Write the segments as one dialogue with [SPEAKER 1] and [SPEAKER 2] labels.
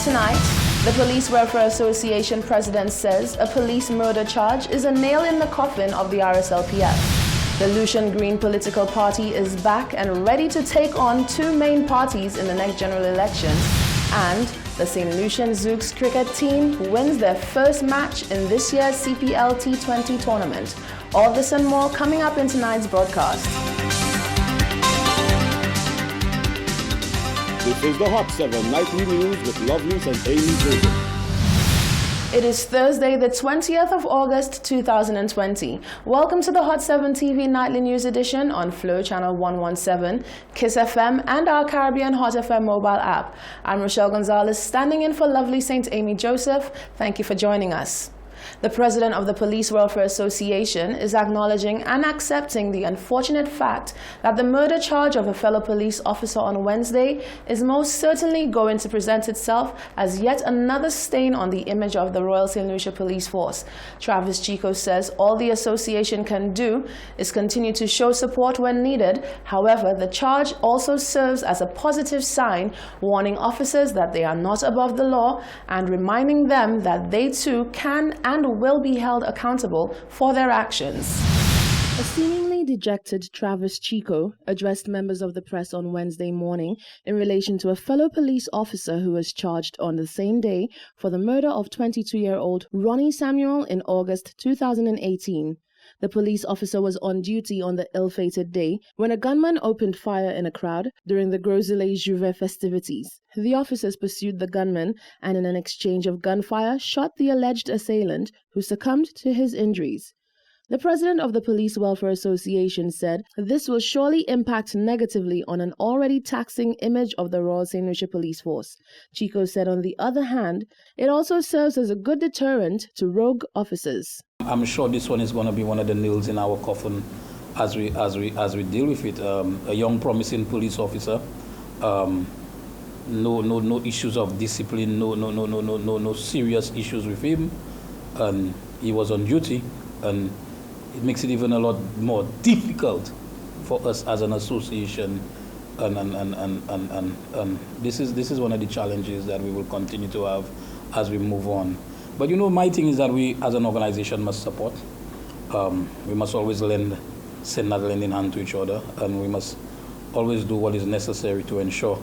[SPEAKER 1] Tonight, the Police Welfare Association president says a police murder charge is a nail in the coffin of the RSLPF. The Lucian Green political party is back and ready to take on two main parties in the next general elections. And the St. Lucian Zouks cricket team wins their first match in this year's CPL T20 tournament. All this and more coming up in tonight's broadcast.
[SPEAKER 2] This is the Hot 7 Nightly News with Loveless and Amy Joseph.
[SPEAKER 1] It is Thursday, the 20th of August, 2020. Welcome to the Hot 7 TV Nightly News edition on Flow Channel 117, Kiss FM, and our Caribbean Hot FM mobile app. I'm Rochelle Gonzalez, standing in for lovely St. Amy Joseph. Thank you for joining us. The president of the Police Welfare Association is acknowledging and accepting the unfortunate fact that the murder charge of a fellow police officer on Wednesday is most certainly going to present itself as yet another stain on the image of the Royal St. Lucia Police Force. Travis Chico says all the association can do is continue to show support when needed. However, the charge also serves as a positive sign, warning officers that they are not above the law and reminding them that they too can and will be held accountable for their actions. A seemingly dejected Travis Chico addressed members of the press on Wednesday morning in relation to a fellow police officer who was charged on the same day for the murder of 22-year-old Ronnie Samuel in August 2018. The police officer was on duty on the ill-fated day when a gunman opened fire in a crowd during the Gros Islet Juvet festivities. The officers pursued the gunman and in an exchange of gunfire shot the alleged assailant, who succumbed to his injuries. The president of the Police Welfare Association said this will surely impact negatively on an already taxing image of the Royal St. Lucia Police Force. Chico said on the other hand, it also serves as a good deterrent to rogue officers.
[SPEAKER 3] I'm sure this one is going to be one of the nails in our coffin as we deal with it. A young promising police officer, no issues of discipline, no serious issues with him, and he was on duty, and it makes it even a lot more difficult for us as an association, and this is one of the challenges that we will continue to have as we move on. But my thing is that we as an organization must support. We must always send that lending hand to each other, and we must always do what is necessary to ensure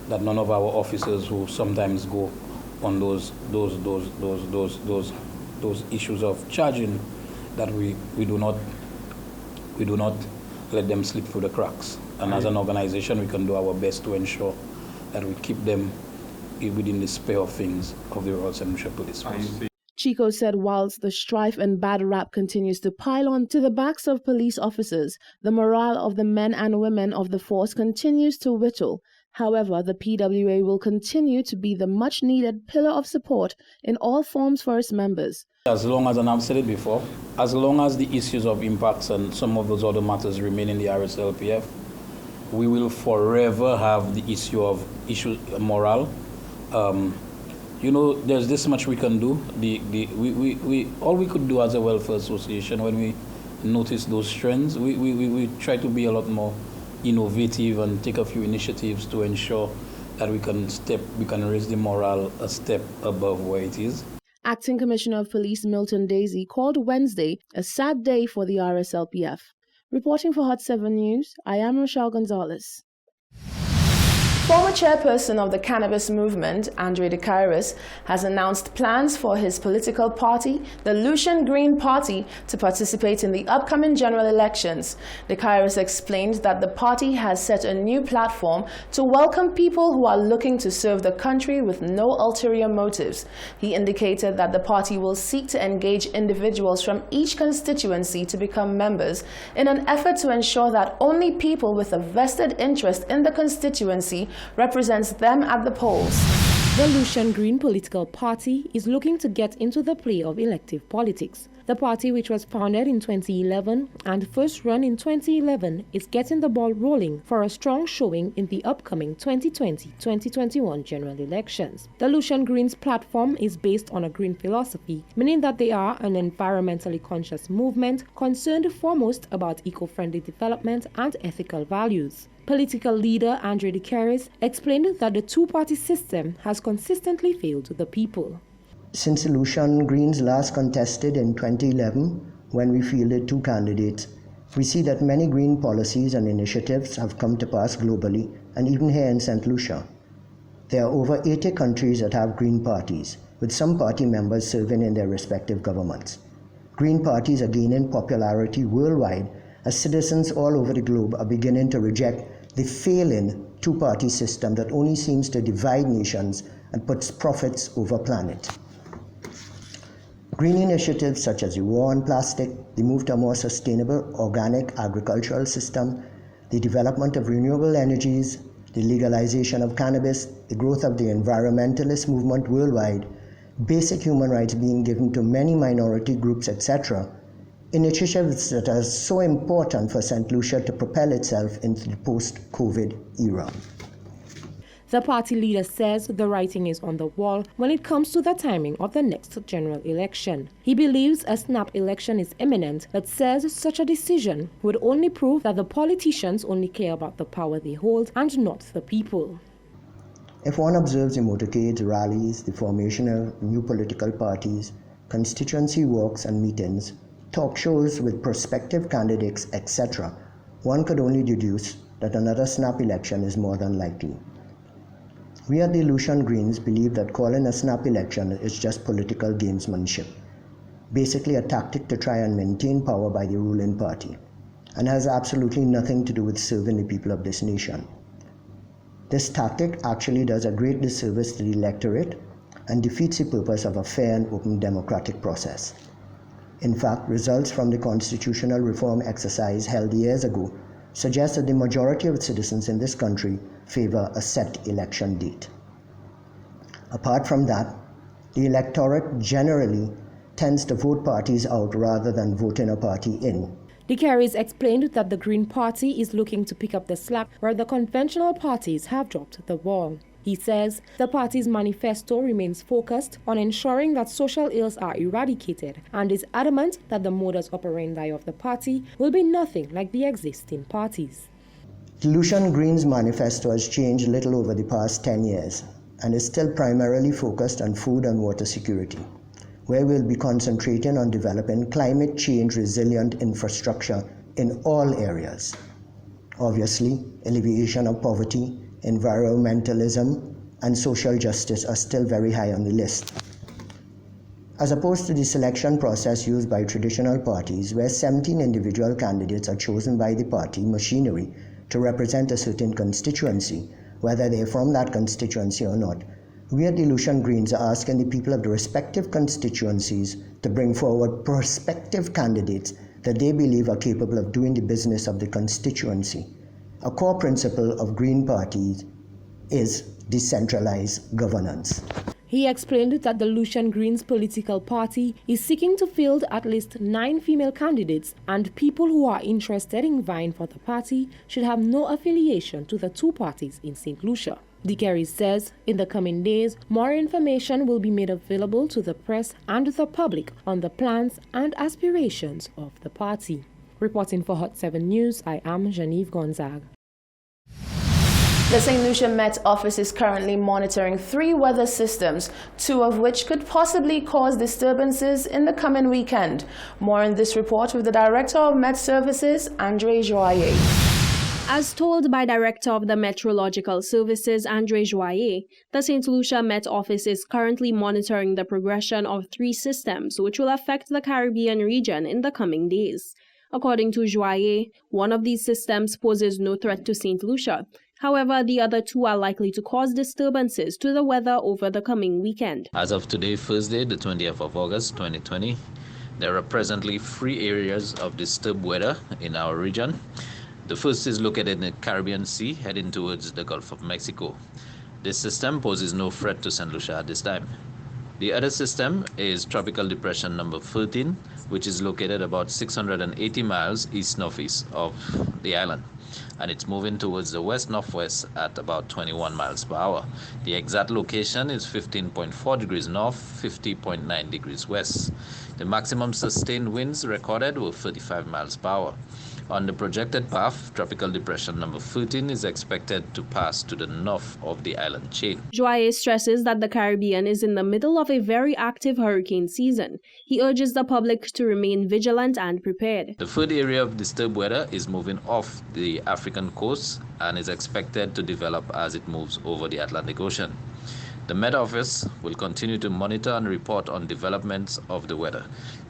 [SPEAKER 3] that none of our officers who sometimes go on those issues of charging, that we do not let them slip through the cracks. And as an organization, we can do our best to ensure that we keep them within the sphere of things of the Royal St. Lucia Police Force.
[SPEAKER 1] Chico said whilst the strife and bad rap continues to pile on to the backs of police officers, the morale of the men and women of the force continues to whittle. However, the PWA will continue to be the much-needed pillar of support in all forms for its members.
[SPEAKER 3] As long as, and I've said it before, as long as the issues of impacts and some of those other matters remain in the RSLPF, we will forever have the issue of morale. There's this much we can do. We all we could do as a welfare association when we notice those trends, we try to be a lot more innovative and take a few initiatives to ensure that we can raise the morale a step above where it is.
[SPEAKER 1] Acting Commissioner of Police Milton Daisy called Wednesday a sad day for the RSLPF. Reporting for Hot 7 News, I am Rochelle Gonzalez. Former chairperson of the cannabis movement, Andre De Kairos, has announced plans for his political party, the Lucian Green Party, to participate in the upcoming general elections. De Kairos explained that the party has set a new platform to welcome people who are looking to serve the country with no ulterior motives. He indicated that the party will seek to engage individuals from each constituency to become members in an effort to ensure that only people with a vested interest in the constituency represents them at the polls.
[SPEAKER 4] The Lucian Green political party is looking to get into the play of elective politics. The party, which was founded in 2011 and first run in 2011, is getting the ball rolling for a strong showing in the upcoming 2020-2021 general elections. The Lucian Green's platform is based on a green philosophy, meaning that they are an environmentally conscious movement concerned foremost about eco-friendly development and ethical values. Political leader Andre De Keris explained that the two-party system has consistently failed the people.
[SPEAKER 5] Since the Lucian Greens last contested in 2011, when we fielded 2 candidates, we see that many green policies and initiatives have come to pass globally and even here in St. Lucia. There are over 80 countries that have green parties, with some party members serving in their respective governments. Green parties are gaining popularity worldwide as citizens all over the globe are beginning to reject the failing two-party system that only seems to divide nations and puts profits over planet. Green initiatives such as the war on plastic, the move to a more sustainable organic agricultural system, the development of renewable energies, the legalization of cannabis, the growth of the environmentalist movement worldwide, basic human rights being given to many minority groups, etc., initiatives that are so important for St. Lucia to propel itself into the post-COVID era.
[SPEAKER 4] The party leader says the writing is on the wall when it comes to the timing of the next general election. He believes a snap election is imminent, but says such a decision would only prove that the politicians only care about the power they hold and not the people.
[SPEAKER 5] If one observes the motorcades, rallies, the formation of new political parties, constituency walks and meetings, talk shows with prospective candidates, etc., one could only deduce that another snap election is more than likely. We at the Lucian Greens believe that calling a snap election is just political gamesmanship, basically a tactic to try and maintain power by the ruling party, and has absolutely nothing to do with serving the people of this nation. This tactic actually does a great disservice to the electorate and defeats the purpose of a fair and open democratic process. In fact, results from the constitutional reform exercise held years ago suggest that the majority of citizens in this country favor a set election date. Apart from that, the electorate generally tends to vote parties out rather than voting a party in.
[SPEAKER 4] De Keris explained that the Green Party is looking to pick up the slack where the conventional parties have dropped the ball. He says the party's manifesto remains focused on ensuring that social ills are eradicated and is adamant that the modus operandi of the party will be nothing like the existing parties.
[SPEAKER 5] The Lucian Greens manifesto has changed little over the past 10 years and is still primarily focused on food and water security, where we'll be concentrating on developing climate change resilient infrastructure in all areas. Obviously, alleviation of poverty, environmentalism, and social justice are still very high on the list. As opposed to the selection process used by traditional parties, where 17 individual candidates are chosen by the party machinery to represent a certain constituency, whether they are from that constituency or not, we at the Lucian Greens are asking the people of the respective constituencies to bring forward prospective candidates that they believe are capable of doing the business of the constituency. A core principle of Green parties is decentralized governance.
[SPEAKER 4] He explained that the Lucian Greens political party is seeking to field at least 9 female candidates, and people who are interested in vying for the party should have no affiliation to the two parties in St. Lucia. De Keris says in the coming days, more information will be made available to the press and the public on the plans and aspirations of the party. Reporting for Hot 7 News, I am Genevieve Gonzague.
[SPEAKER 1] The St. Lucia Met Office is currently monitoring 3 weather systems, 2 of which could possibly cause disturbances in the coming weekend. More in this report with the Director of Met Services, Andre Joyer.
[SPEAKER 6] As told by Director of the Meteorological Services, Andre Joyer, the St. Lucia Met Office is currently monitoring the progression of 3 systems which will affect the Caribbean region in the coming days. According to Joyer, one of these systems poses no threat to St. Lucia. However, the other 2 are likely to cause disturbances to the weather over the coming weekend.
[SPEAKER 7] As of today, Thursday, the 20th of August, 2020, there are presently 3 areas of disturbed weather in our region. The first is located in the Caribbean Sea, heading towards the Gulf of Mexico. This system poses no threat to St. Lucia at this time. The other system is Tropical Depression number 13, which is located about 680 miles east-northeast of the island, and it's moving towards the west-northwest at about 21 miles per hour. The exact location is 15.4 degrees north, 50.9 degrees west. The maximum sustained winds recorded were 35 miles per hour. On the projected path, tropical depression number 13 is expected to pass to the north of the island chain.
[SPEAKER 6] Joye stresses that the Caribbean is in the middle of a very active hurricane season. He urges the public to remain vigilant and prepared.
[SPEAKER 7] The third area of disturbed weather is moving off the African coast and is expected to develop as it moves over the Atlantic Ocean. The Met Office will continue to monitor and report on developments of the weather,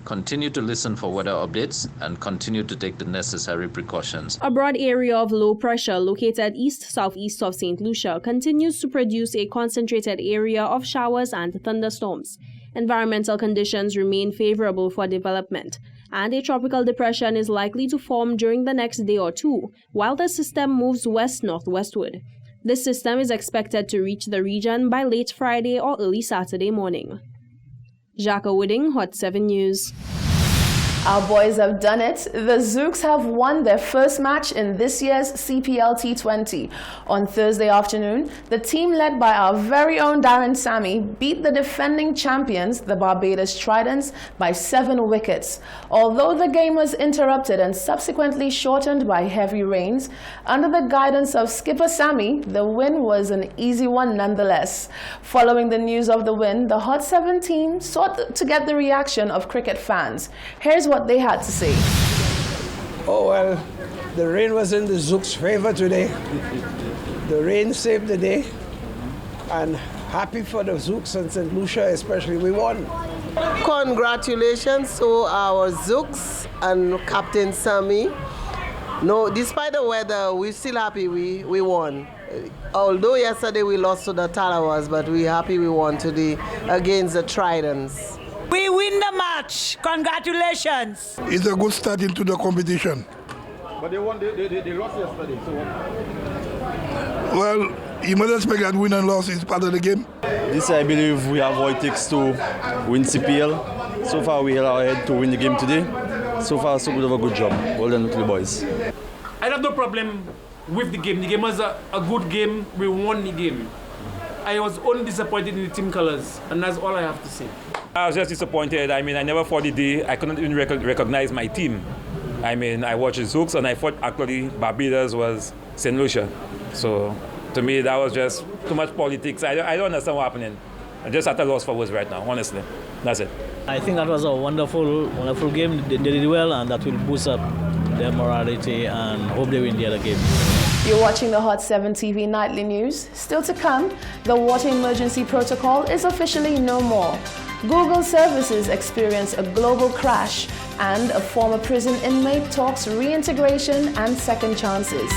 [SPEAKER 7] continue to listen for weather updates, and continue to take the necessary precautions.
[SPEAKER 6] A broad area of low pressure located east-southeast of St. Lucia continues to produce a concentrated area of showers and thunderstorms. Environmental conditions remain favorable for development, and a tropical depression is likely to form during the next day or two, while the system moves west-northwestward. This system is expected to reach the region by late Friday or early Saturday morning. Jacques Wooding, Hot 7 News.
[SPEAKER 1] Our boys have done it. The Zouks have won their first match in this year's CPL T20. On Thursday afternoon, the team led by our very own Darren Sammy beat the defending champions, the Barbados Tridents, by 7 wickets. Although the game was interrupted and subsequently shortened by heavy rains, under the guidance of skipper Sammy, the win was an easy one nonetheless. Following the news of the win, the Hot 7 team sought to get the reaction of cricket fans. Here's what they had to say.
[SPEAKER 8] Oh, well, the rain was in the Zouks' favor today. The rain saved the day. And happy for the Zouks and St. Lucia especially. We won.
[SPEAKER 9] Congratulations to our Zouks and Captain Sammy. No, despite the weather, we're still happy we won. Although yesterday we lost to the Talawas, but we're happy we won today against the Tridents.
[SPEAKER 10] We win the match. Congratulations.
[SPEAKER 11] It's a good start into the competition.
[SPEAKER 2] But they won. They lost yesterday. So
[SPEAKER 11] well, you must expect that win and loss is part of the game.
[SPEAKER 12] This, I believe, we have what it takes to win CPL. So far, we are ahead to win the game today. So far, so good of a good job. Well done to the boys.
[SPEAKER 13] I have no problem with the game. The game was a good game. We won the game. I was only disappointed in the team colors, and that's all I have to say.
[SPEAKER 14] I was just disappointed. I mean, I never thought the day I couldn't even recognize my team. I mean, I watched the Zouks, and I thought actually Barbados was St. Lucia. So to me, that was just too much politics. I don't understand what's happening. I'm just at a loss for words right now, honestly. That's it.
[SPEAKER 15] I think that was a wonderful game. They did it well, and that will boost up their morality, and hope they win the other game.
[SPEAKER 1] You're watching the Hot 7 TV Nightly News. Still to come, the water emergency protocol is officially no more. Google services experience a global crash, and a former prison inmate talks reintegration and second chances.